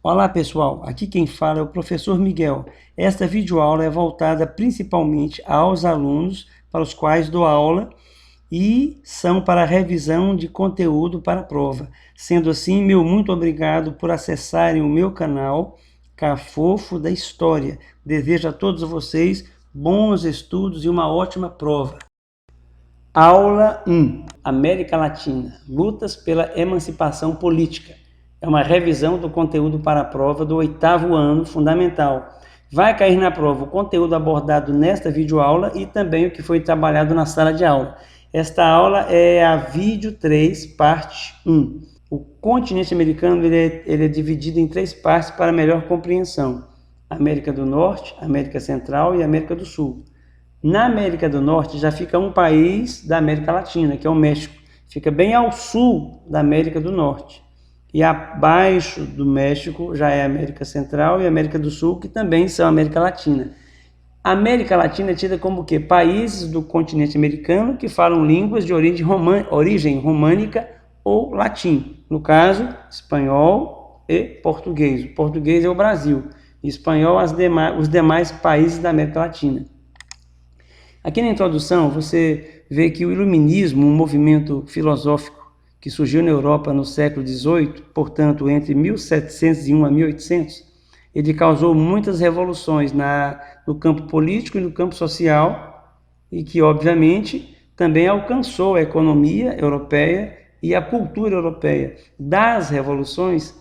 Olá pessoal, aqui quem fala é o professor Miguel. Esta videoaula é voltada principalmente aos alunos para os quais dou aula e são para revisão de conteúdo para a prova. Sendo assim, meu muito obrigado por acessarem o meu canal Cafofo da História. Desejo a todos vocês bons estudos e uma ótima prova. Aula 1. América Latina. Lutas pela emancipação política. É uma revisão do conteúdo para a prova do 8º ano fundamental. Vai cair na prova o conteúdo abordado nesta videoaula e também o que foi trabalhado na sala de aula. Esta aula é a vídeo 3, parte 1. O continente americano ele é dividido em 3 partes para melhor compreensão. América do Norte, América Central e América do Sul. Na América do Norte já fica um país da América Latina, que é o México. Fica bem ao sul da América do Norte. E abaixo do México já é a América Central e a América do Sul, que também são América Latina. A América Latina é tida como o quê? Países do continente americano que falam línguas de origem românica ou latim. No caso, espanhol e português. O português é o Brasil. E espanhol, os demais países da América Latina. Aqui na introdução, você vê que o Iluminismo, um movimento filosófico que surgiu na Europa no século XVIII, portanto, entre 1701 a 1800, ele causou muitas revoluções no campo político e no campo social, e que, obviamente, também alcançou a economia europeia e a cultura europeia. Das revoluções,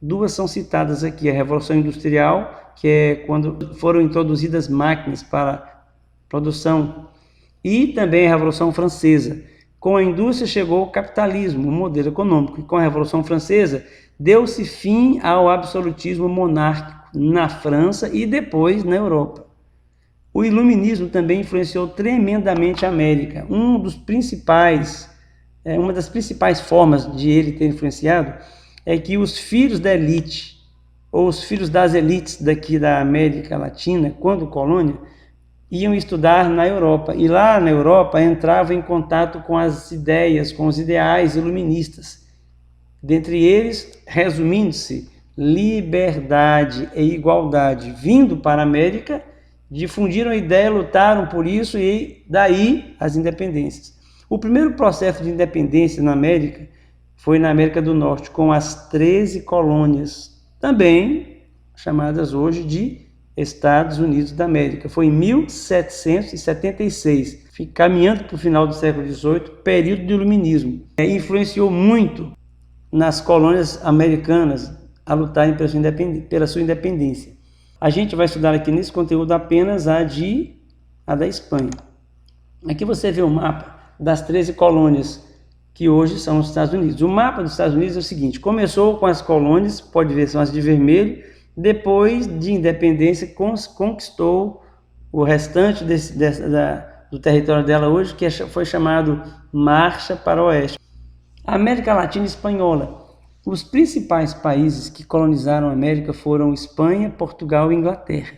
2 são citadas aqui: a Revolução Industrial, que é quando foram introduzidas máquinas para produção, e também a Revolução Francesa. Com a indústria chegou o capitalismo, o modelo econômico, e com a Revolução Francesa deu-se fim ao absolutismo monárquico na França e depois na Europa. O Iluminismo também influenciou tremendamente a América. Uma das principais formas de ele ter influenciado é que os filhos da elite, ou os filhos das elites daqui da América Latina, quando colônia, iam estudar na Europa, e lá na Europa entravam em contato com as ideias, com os ideais iluministas. Dentre eles, resumindo-se, liberdade e igualdade. Vindo para a América, difundiram a ideia, lutaram por isso e daí as independências. O primeiro processo de independência na América foi na América do Norte, com as 13 colônias, também chamadas hoje de Estados Unidos da América. Foi em 1776, caminhando para o final do século XVIII, período do Iluminismo. Influenciou muito nas colônias americanas a lutarem pela sua independência. A gente vai estudar aqui nesse conteúdo apenas a da Espanha. Aqui você vê o mapa das 13 colônias que hoje são os Estados Unidos. O mapa dos Estados Unidos é o seguinte: começou com as colônias, pode ver, são as de vermelho. Depois de independência, conquistou o restante do território dela hoje, que foi chamado Marcha para o Oeste. A América Latina Espanhola. Os principais países que colonizaram a América foram Espanha, Portugal e Inglaterra.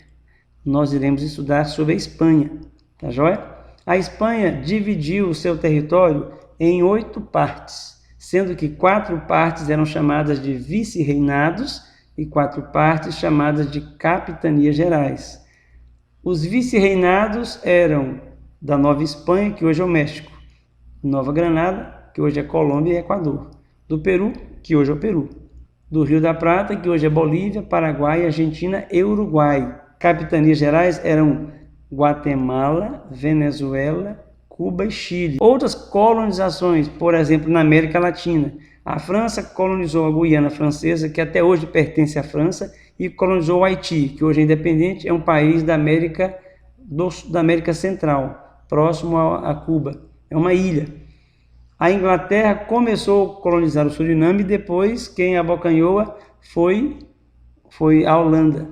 Nós iremos estudar sobre a Espanha, tá joia? A Espanha dividiu o seu território em 8 partes, sendo que 4 partes eram chamadas de vice-reinados e 4 partes chamadas de capitanias gerais. Os vice-reinados eram da Nova Espanha, que hoje é o México, Nova Granada, que hoje é Colômbia e Equador, do Peru, que hoje é o Peru, do Rio da Prata, que hoje é Bolívia, Paraguai, Argentina e Uruguai. Capitanias gerais eram Guatemala, Venezuela, Cuba e Chile. Outras colonizações, por exemplo, na América Latina. A França colonizou a Guiana Francesa, que até hoje pertence à França, e colonizou o Haiti, que hoje é independente, é um país da América Central, próximo a Cuba. É uma ilha. A Inglaterra começou a colonizar o Suriname e depois quem abocanhou foi a Holanda.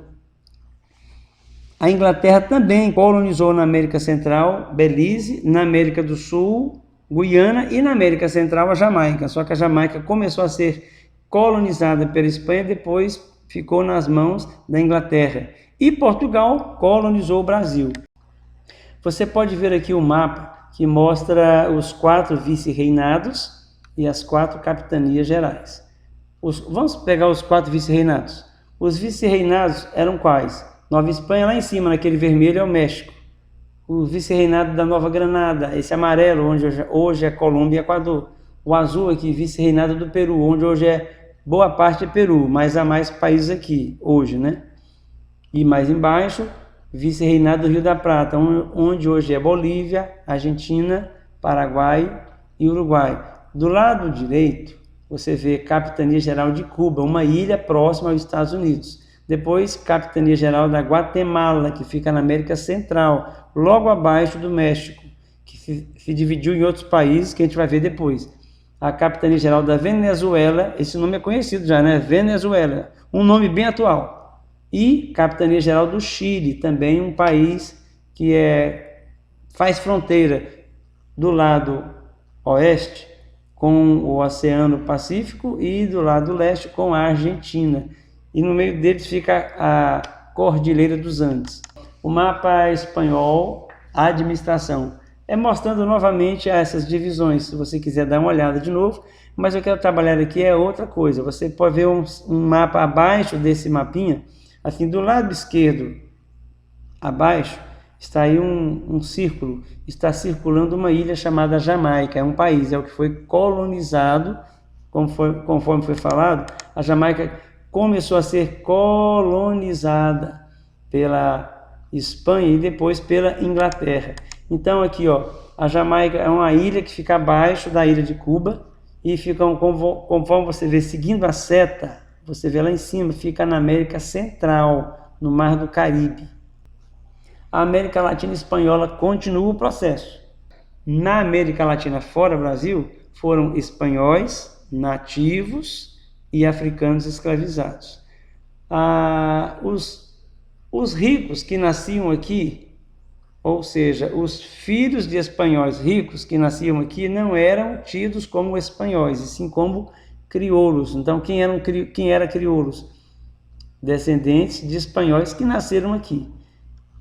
A Inglaterra também colonizou na América Central Belize, na América do Sul Guiana e na América Central a Jamaica. Só que a Jamaica começou a ser colonizada pela Espanha, depois ficou nas mãos da Inglaterra. E Portugal colonizou o Brasil. Você pode ver aqui o mapa que mostra os 4 vice-reinados e as 4 capitanias gerais. Vamos pegar os 4 vice-reinados. Os vice-reinados eram quais? Nova Espanha, lá em cima, naquele vermelho, é o México. O vice-reinado da Nova Granada, esse amarelo, onde hoje é Colômbia e Equador. O azul aqui, vice-reinado do Peru, onde hoje é boa parte é Peru, mas há mais países aqui, hoje, né? E mais embaixo, vice-reinado do Rio da Prata, onde hoje é Bolívia, Argentina, Paraguai e Uruguai. Do lado direito, você vê Capitania Geral de Cuba, uma ilha próxima aos Estados Unidos. Depois, Capitania Geral da Guatemala, que fica na América Central, logo abaixo do México, que se dividiu em outros países, que a gente vai ver depois. A Capitania Geral da Venezuela, esse nome é conhecido já, né? Venezuela, um nome bem atual. E Capitania Geral do Chile, também um país que faz fronteira do lado oeste com o Oceano Pacífico e do lado leste com a Argentina. E no meio deles fica a Cordilheira dos Andes. O mapa espanhol, a administração, mostrando novamente essas divisões, se você quiser dar uma olhada de novo, mas eu quero trabalhar aqui outra coisa. Você pode ver um mapa abaixo desse mapinha, assim, do lado esquerdo, abaixo, está aí um círculo, está circulando uma ilha chamada Jamaica, é um país, é o que foi colonizado, conforme foi falado, a Jamaica começou a ser colonizada pela Espanha e depois pela Inglaterra. Então aqui, ó, a Jamaica é uma ilha que fica abaixo da ilha de Cuba e fica, conforme você vê, seguindo a seta, você vê lá em cima, fica na América Central, no Mar do Caribe. A América Latina Espanhola continua o processo. Na América Latina fora Brasil, foram espanhóis, nativos e africanos escravizados. Os ricos que nasciam aqui, ou seja, os filhos de espanhóis ricos que nasciam aqui não eram tidos como espanhóis, e sim como crioulos. Então, quem era crioulos? Descendentes de espanhóis que nasceram aqui.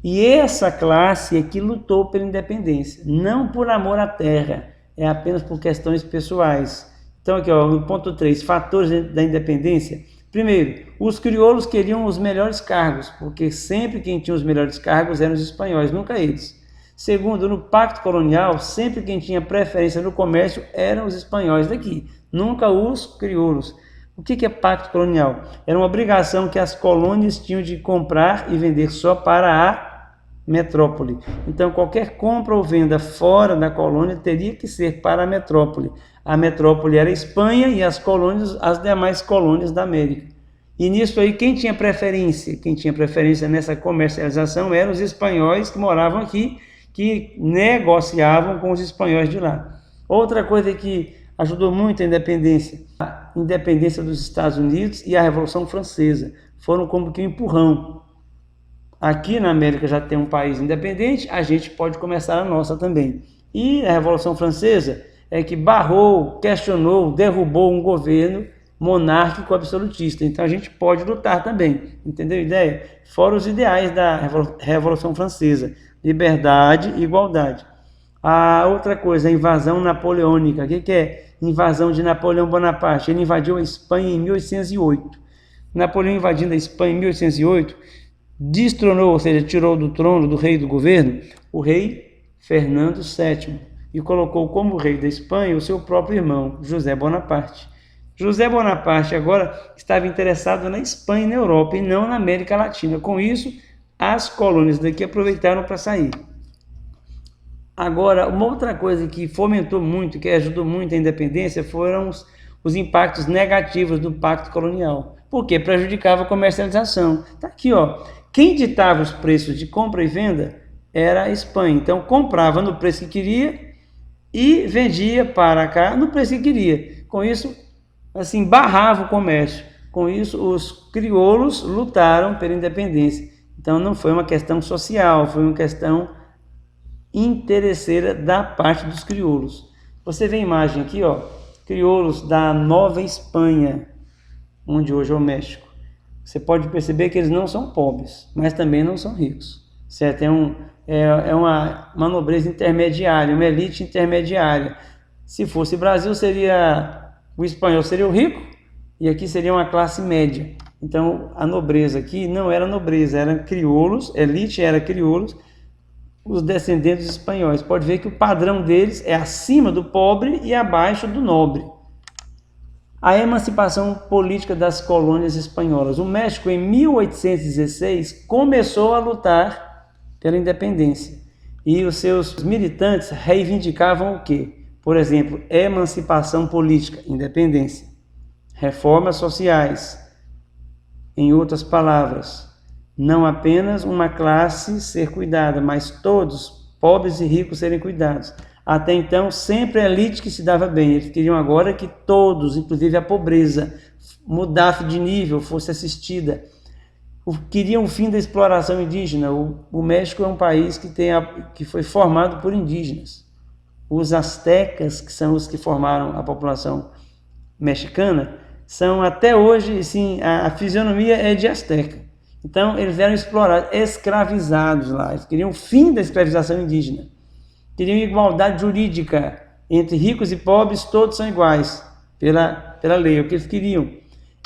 E essa classe é que lutou pela independência, não por amor à terra, é apenas por questões pessoais. Então aqui, ó, no ponto 3, fatores da independência. Primeiro, os crioulos queriam os melhores cargos, porque sempre quem tinha os melhores cargos eram os espanhóis, nunca eles. Segundo, no pacto colonial, sempre quem tinha preferência no comércio eram os espanhóis daqui, nunca os crioulos. O que é pacto colonial? Era uma obrigação que as colônias tinham de comprar e vender só para a metrópole. Então, qualquer compra ou venda fora da colônia teria que ser para a metrópole. A metrópole era a Espanha e as colônias, as demais colônias da América. E nisso aí, quem tinha preferência nessa comercialização eram os espanhóis que moravam aqui, que negociavam com os espanhóis de lá. Outra coisa que ajudou muito a independência dos Estados Unidos e a Revolução Francesa. Foram como que um empurrão. Aqui na América já tem um país independente, a gente pode começar a nossa também. E a Revolução Francesa é que barrou, questionou, derrubou um governo monárquico absolutista. Então a gente pode lutar também, entendeu a ideia? Fora os ideais da Revolução Francesa, liberdade e igualdade. A outra coisa, a invasão napoleônica. O que é invasão de Napoleão Bonaparte? Ele invadiu a Espanha em 1808. Napoleão invadindo a Espanha em 1808, destronou, ou seja, tirou do trono, do rei do governo, o rei Fernando VII e colocou como rei da Espanha o seu próprio irmão, José Bonaparte. José Bonaparte agora estava interessado na Espanha e na Europa e não na América Latina. Com isso, as colônias daqui aproveitaram para sair. Agora, uma outra coisa que fomentou muito, que ajudou muito a independência, foram os impactos negativos do pacto colonial. Por quê? Prejudicava a comercialização. Está aqui, ó. Quem ditava os preços de compra e venda era a Espanha. Então, comprava no preço que queria e vendia para cá no preço que queria. Com isso, assim, barrava o comércio. Com isso, os crioulos lutaram pela independência. Então, não foi uma questão social, foi uma questão interesseira da parte dos crioulos. Você vê a imagem aqui, ó, crioulos da Nova Espanha, onde hoje é o México. Você pode perceber que eles não são pobres, mas também não são ricos, certo? É uma nobreza intermediária, uma elite intermediária. Se fosse Brasil, o espanhol seria o rico e aqui seria uma classe média. Então, a nobreza aqui não era nobreza, eram crioulos, elite era crioulos, os descendentes espanhóis. Pode ver que o padrão deles é acima do pobre e abaixo do nobre. A emancipação política das colônias espanholas. O México, em 1816, começou a lutar pela independência. E os seus militantes reivindicavam o quê? Por exemplo, emancipação política, independência. Reformas sociais. Em outras palavras, não apenas uma classe ser cuidada, mas todos, pobres e ricos, serem cuidados. Até então, sempre a elite que se dava bem. Eles queriam agora que todos, inclusive a pobreza, mudasse de nível, fosse assistida. Queriam o fim da exploração indígena. O México é um país que foi formado por indígenas. Os astecas, que são os que formaram a população mexicana, são até hoje, assim, a fisionomia é de asteca. Então, eles eram explorados, escravizados lá. Eles queriam o fim da escravização indígena. Queriam igualdade jurídica entre ricos e pobres, todos são iguais pela lei, é o que eles queriam.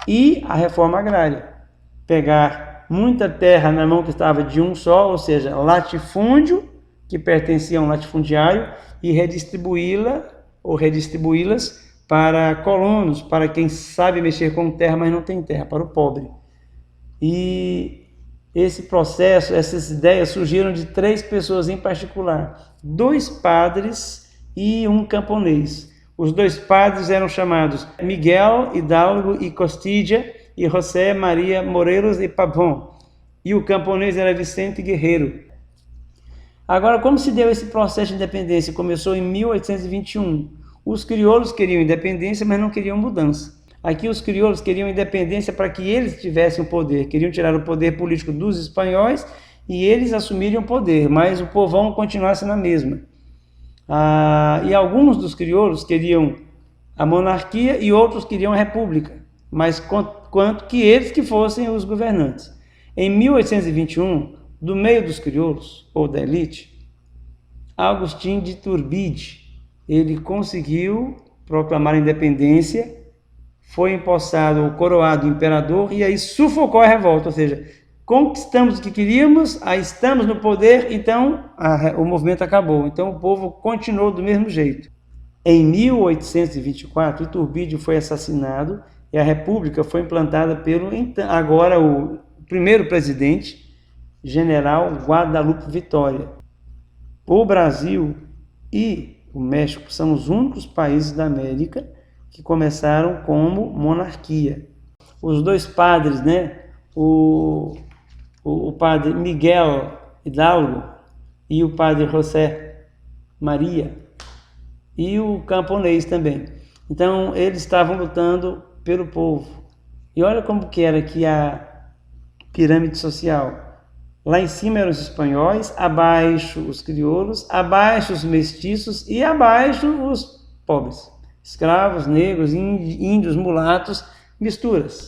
E a reforma agrária, pegar muita terra na mão que estava de um só, ou seja, latifúndio, que pertencia a um latifundiário, e redistribuí-las para colonos, para quem sabe mexer com terra, mas não tem terra, para o pobre. E esse processo, essas ideias surgiram de 3 pessoas em particular, 2 padres e um camponês. Os 2 padres eram chamados Miguel Hidalgo y Costilla e José María Morelos y Pavón, e o camponês era Vicente Guerreiro. Agora, como se deu esse processo de independência? Começou em 1821. Os crioulos queriam independência, mas não queriam mudança. Aqui os crioulos queriam independência para que eles tivessem o poder, queriam tirar o poder político dos espanhóis e eles assumiriam o poder, mas o povão continuasse na mesma. E alguns dos crioulos queriam a monarquia e outros queriam a república, mas quanto que eles que fossem os governantes. Em 1821, do meio dos crioulos, ou da elite, Agustín de Iturbide, ele conseguiu proclamar a independência, foi empossado ou coroado imperador e aí sufocou a revolta, ou seja, conquistamos o que queríamos, aí estamos no poder, então o movimento acabou. Então o povo continuou do mesmo jeito. Em 1824, Iturbide foi assassinado e a república foi implantada pelo agora o primeiro presidente, General Guadalupe Vitória. O Brasil e o México são os únicos países da América que começaram como monarquia. Os 2 padres, né? O padre Miguel Hidalgo e o padre José Maria, e o camponês também. Então, eles estavam lutando pelo povo. E olha como que era aqui a pirâmide social. Lá em cima eram os espanhóis, abaixo os crioulos, abaixo os mestiços e abaixo os pobres. Escravos, negros, índios, mulatos, misturas.